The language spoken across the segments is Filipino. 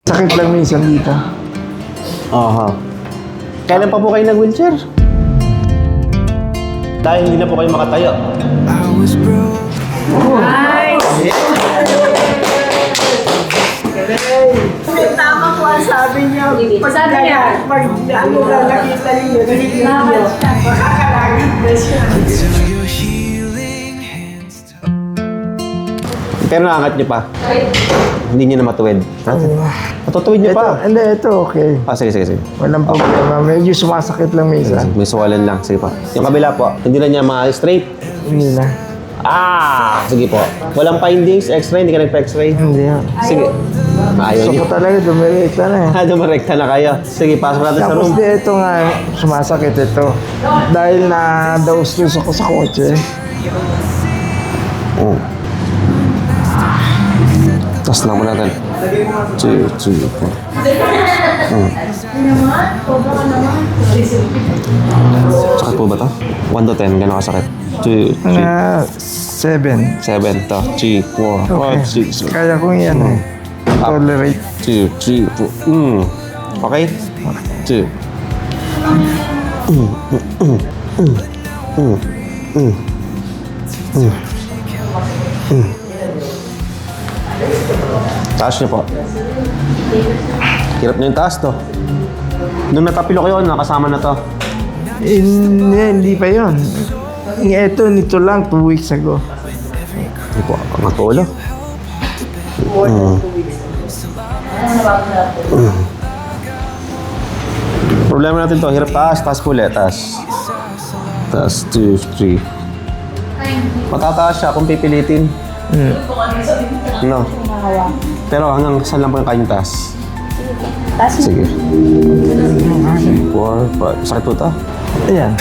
Sakit lang minsan dito. Aha. Kailan pa po kayo nag-wheelchair? Dahil hindi na po kayo makatayo. Tama po ang sabi niya. Sabi niya, Pag ano na nakita niyo, makakalagit na siya. Pero naangat niyo pa. Hindi niyo na matuwid. Matutuwid niyo pa. Ito okay. Sige. Walang problema. Medyo sumasakit lang minsan. May suwalan lang. Sige pa. Yung kabila po, hindi na niya ma-straight. Hindi na. Sige po. Walang findings, x-ray, hindi ka nagpa-x-ray. Hindi na. Sige. Ayaw Gusto niyo. ko talaga, dumirekta na eh. Dumarekta na kayo. Sige, pasok natin sa Tapos room. ito nga, sumasakit ito. Dahil na-dose ako sa kotse. Tapos lang mo natin. 2, 4. Sakit po ba to? 1 to 10, gano'n kasakit? 2, 3, Mga 7. 7 to. 3, 4, 5, 6, 7. Kaya kong yan eh. Tolerate. 2, 3, 4. Okay? 2. Taas niyo po. Hirap na yung taas to. Nung natapilo kayo, nakasama na to. Hindi pa yun. Ito, nito lang, 2 weeks ago. Hindi po, ang ulo. Problema natin to, hirap taas, taas po ulit, taas. Taas, 2, 3. Matataas siya kung pipilitin. No. Pero hanggang saan lang po yung kanyang taas? Sige. 4, 5. Sakit po ito? Ayan.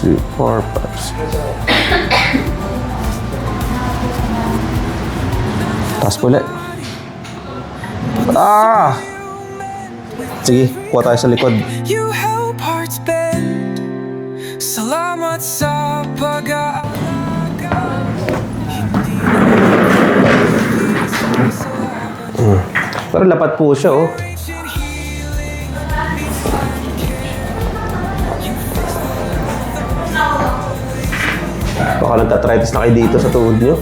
2, 4, 5. Taas po ulit. Sige, kuha tayo sa likod. You help hearts bend. Salamat sa Pero lapat po siya, oh. Baka nagtatritis na kayo dito sa tuhod nyo.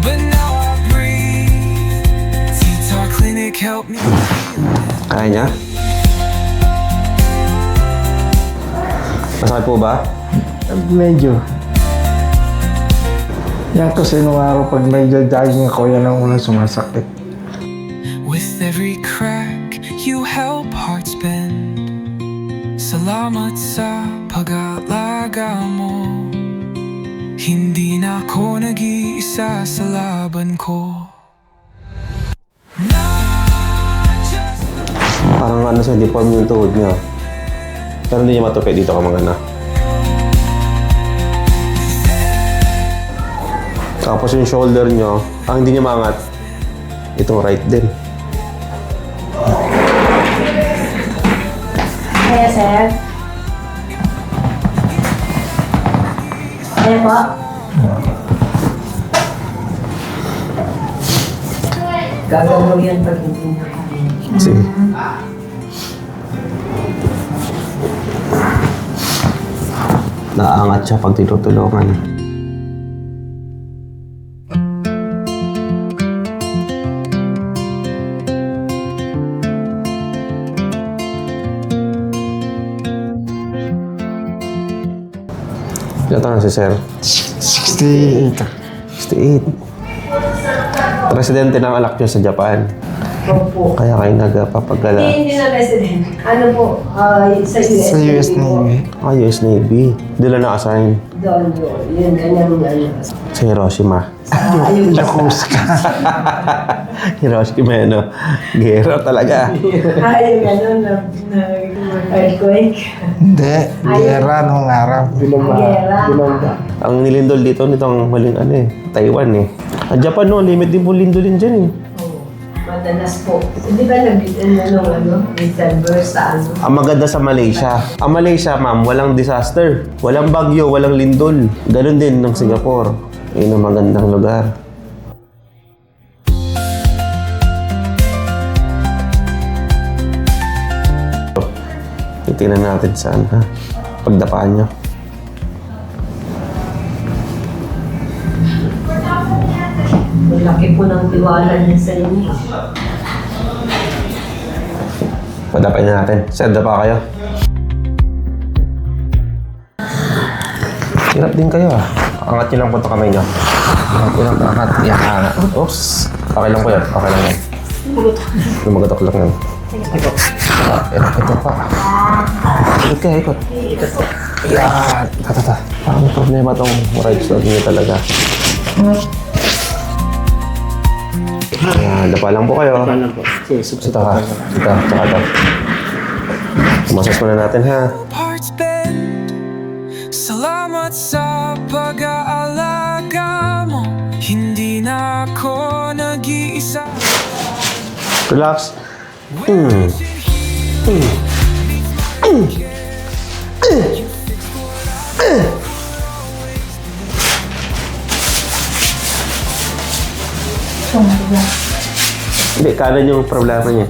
But now I breathe. T-Talk Clinic help me. Kaya niya? Masakit po ba? Medyo. Yan kasi nung araw pag nag-jogging ako, yan ang unang sumasakit. With every crack, you help hearts bend. Salamat sa pag-aalaga mo. Hindi na ako nag-iisa sa laban ko. Parang ano sa deform yung tuhod niya. Pero hindi niya matupi dito ka mga na. Tapos yung shoulder niyo, ang hindi niya maangat, itong right din. Kaya, sir. Kaya po. Gagawin yan pag hindi na kami. Sige. Naaangat siya pag tinutulungan. Ilan taon na si Sir? 68. 68. Presidente ng anak niyo sa Japan. Opo. Kaya kayo nagpapagala. Hindi na resident. Ano po, sa US. Sa US Navy. US Navy. Doon na na-assign. Doon yun. Yun, ganyan ano. Sa Hiroshima. Ayun. Yokosuka. Hiroshima, ano? Gero talaga. Ayun, ano, na earthquake. Hindi. Gera nung araw. Gera. Ang nilindol dito, nitong maling ano eh, Taiwan eh. Ang Japan no, limit din po lindolin dyan eh. Madalas po. Di ba December sa ano? Ang maganda sa Malaysia. Ang Malaysia, ma'am, walang disaster. Walang bagyo, walang lindol. Ganon din ng Singapore. Yun ang magandang lugar. Tingnan natin saan, ha? Pagdapaan nyo. Malaki po ng tiwala niya sa inyo. Padapain na natin. Sir, dapa kayo. Hirap din kayo, ah. Angat nyo lang po ito kamay nyo. Angat nyo lang, angat. Yan. Oops. Okay lang po yan. Okay lang yan. Lumagatok lang yan. Ito pa. Ikot ka, ikot. Yan. Tata. Parang may problema itong right side nyo talaga. Ayan, dapa lang po kayo. Paano po? Sige, Ito ha. Ito, tsaka ito. Masas muna natin ha. Hearts bend. Salamat sa pag-aalaga mo. Hindi na ako nag-iisa. Relax. Hindi, kanan yung problema niya.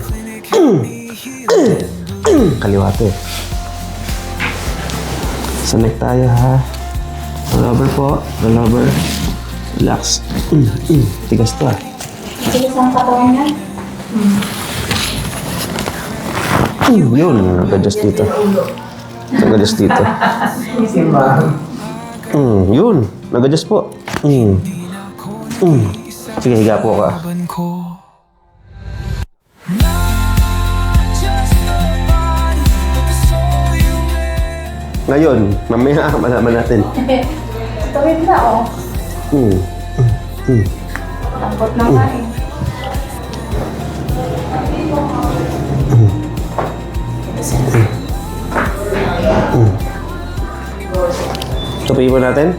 Kaliwa to eh. Sanek tayo ha. Rollover po. Rollover. Relax. Tigas to ah. Tigas ang katawan niya. Yun, nag-adjust dito. Nag-adjust dito. Si Ma'am. Yun, nag-adjust po. Sige, higa po ka. Laban ko. Not just the body, but the soul you made. Ngayon, mamaya malaman natin. Tawid na, oh. Lambot na nga eh. Tupiin mo natin.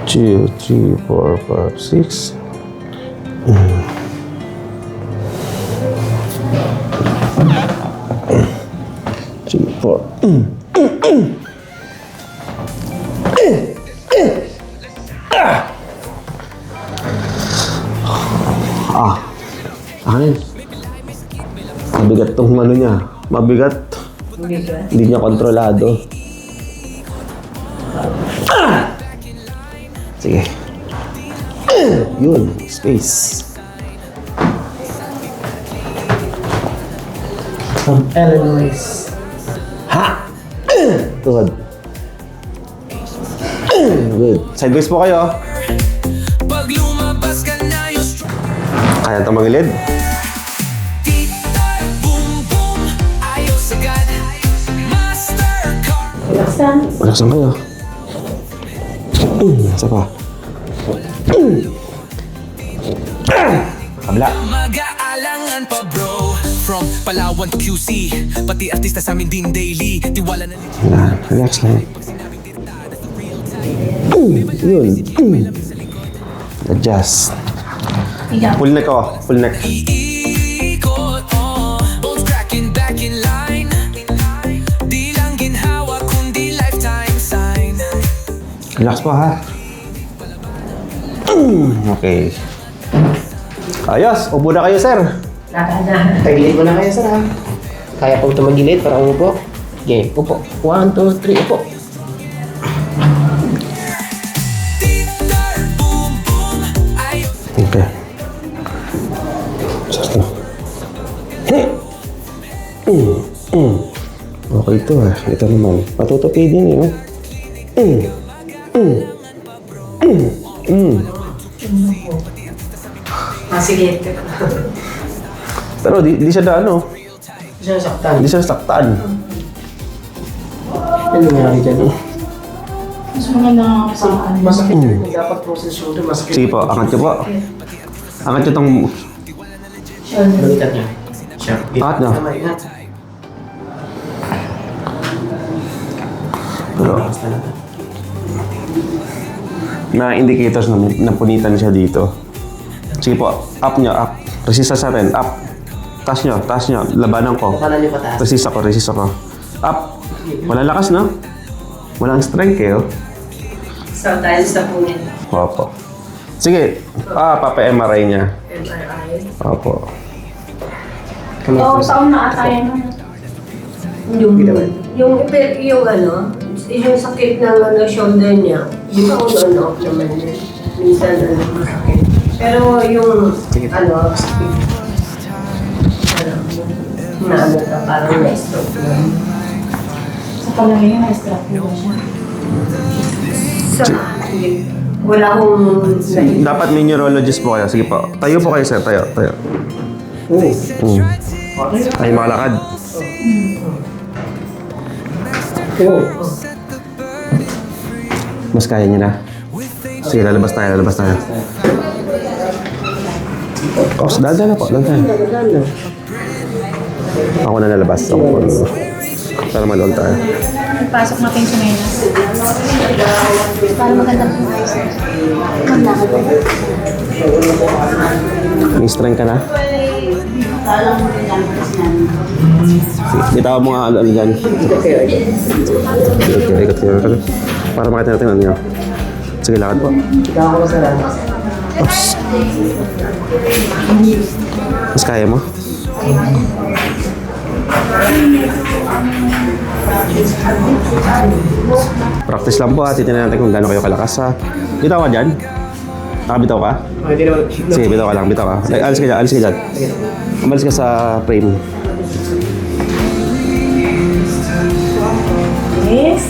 Two, three, four, five, six. Three, four. Akin. Mabigat tong ano niya. Mabigat. Hindi niya kontrolado. Sige. Yun. Space. From Illinois. Good. Good. Sideways po kayo. Pag lumabas ka na yung Kaya ito magilid. Tita, boom boom, ayaw sagad. Mastercard. Relaxan. Relaxan kayo. Isa pa. Kabla. Mag-aalangan pa bro. From Palawan to QC, pati artista sa amin din daily. Tiwala na Yan. Relax lang. Yun. Adjust. Higa. Full neck ko. Full neck. iikot, bones cracking back in line. Di lang ginhawa kundi lifetime sign. Relax po ha. Okay. Ayos. Upo na kayo, sir. Lakad na. Tagilid mo na kayo, sir, ha? Kaya pong tumagilid para umupo. Okay, upo. 1, 2, 3, upo. Tita, boom boom, ayaw. Okay. Just na. Okay ito ah. Ito naman. Patutupi din eh. Sige. Pero di siya na ano. Siya saktan. Di siya saktan. Ano nangyari dyan? Mas maganda nga ako sa ano. Masakit yun. Dapat po sa shoulder, masakit. Sige po, angat niyo po. Angat niyo tong... Balikat niya. Siya. Angat niyo. Kamay, ha? Pero, na indicators na napunitan siya dito. Sige po, up niyo, up. Resistance natin, up. Taas niyo, labanan ko. Kanan niyo pataas. Resist ako. Up. Walang lakas, no? Walang strength, eh, oh. So, dahil sa punit. Opo. Sige. Papa-MRI niya. MRI. Opo. Oo, taon na ata yan. Yung ano, yung sakit ng ano, shoulder niya, di ba on-off naman yun? Minsan masakit. Pero yung ano, naano ka, parang na-stroke na. Sa palagay niya, na-strap mo siya. Wala akong Dapat may neurologist po kayo. Sige po. Tayo po kayo, sir. Tayo. Tayo makalakad. Mas kaya niya na. Sige, lalabas tayo. Ops, dahan na po. Ako na lalabas. Para maluwag tayo. Ipasok natin yung sinelas. Para maganda po tayo, sir. Maglakad po. May strength ka na? Sige, bitaw mo nga ano dyan. Ikot kayo. Para makita natin ano nyo. Sige, lakad po. Oops. Mas kaya mo? Practice lang po ha. Titignan natin kung gaano kayo kalakas ha. Bitaw ka dyan? Nakabitaw ka? Hindi naman. Sige, bitaw ka. Alis ka dyan. Umalis ka sa frame. Yes.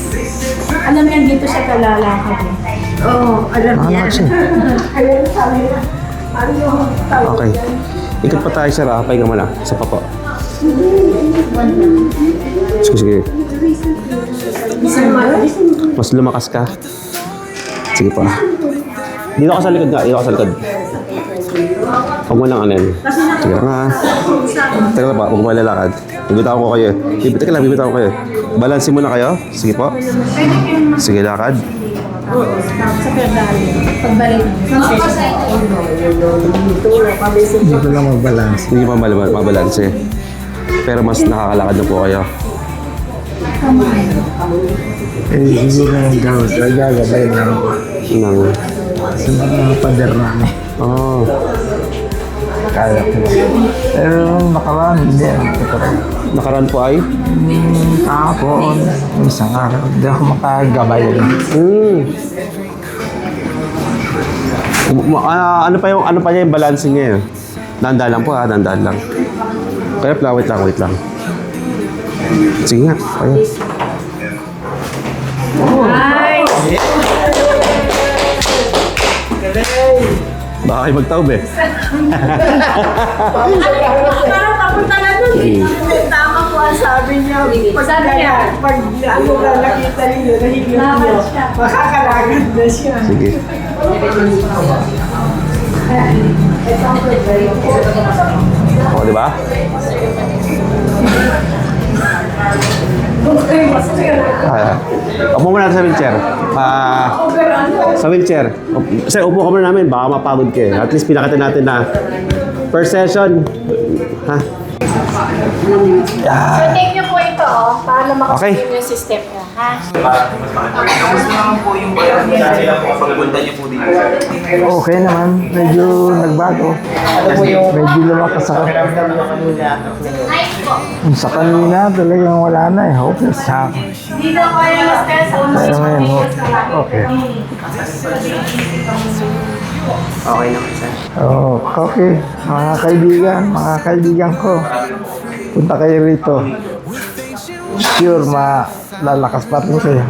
Alam yan, dito siya kalalakad. Oo, alam niya. Alam sa amin. Okay. Ikot pa tayo sir ha. Pahinga mo na. Isa pa po. Sige. Mas lumakas ka. Sige pa. Dito ka sa likod nga. Huwag mo lang anin. Sige lang ha. Teka na pa. Huwag mo lalakad. Bibitaw ko kayo. Bibitaw ko kayo. Balansin mo na kayo. Sige po. Sige, lakad. Sa pedali. Pagbalik. Hindi ko lang mag-balance. Hindi pa mabalanse. Pero mas nakakalakad na po kayo. Siguro yung gagabay lang ako Nang... sa mga pader namin. Oh. Kaya ko. Pero nung nakaraan, hindi. Nakaraan po ay? Kahapon, isang araw, hindi ako makagabay. Ano pa niya yung balance niya yun? Dandaan lang po ha, dandaan lang. Kaya wait lang. Sige nga, kaya. Baka kayo magtaob eh. Parang papunta na nun eh. Tama po ang sabi niya. Pag ano na nakita niyo, nahigit niyo, makakalagad na siya. Sige. O, di ba? Upo muna natin sa wheelchair. Sa wheelchair. Sir, upo ka muna namin. Baka mapagod ka eh. At least pinakita natin na per session. Ha? So, take niyo po ito, para Okay. makasunod yung system niya, ha? Okay naman, medyo nagbago. Medyo lumakas ako. Sa kanina talagang wala na eh. Hopeless sa ako. Dito ko yung stress sa una. Pero ngayon, okay. Okay naman, sir. Oh, okay. Mga kaibigan ko. Punta kayo rito. Sure, lalakas pa rin kayo.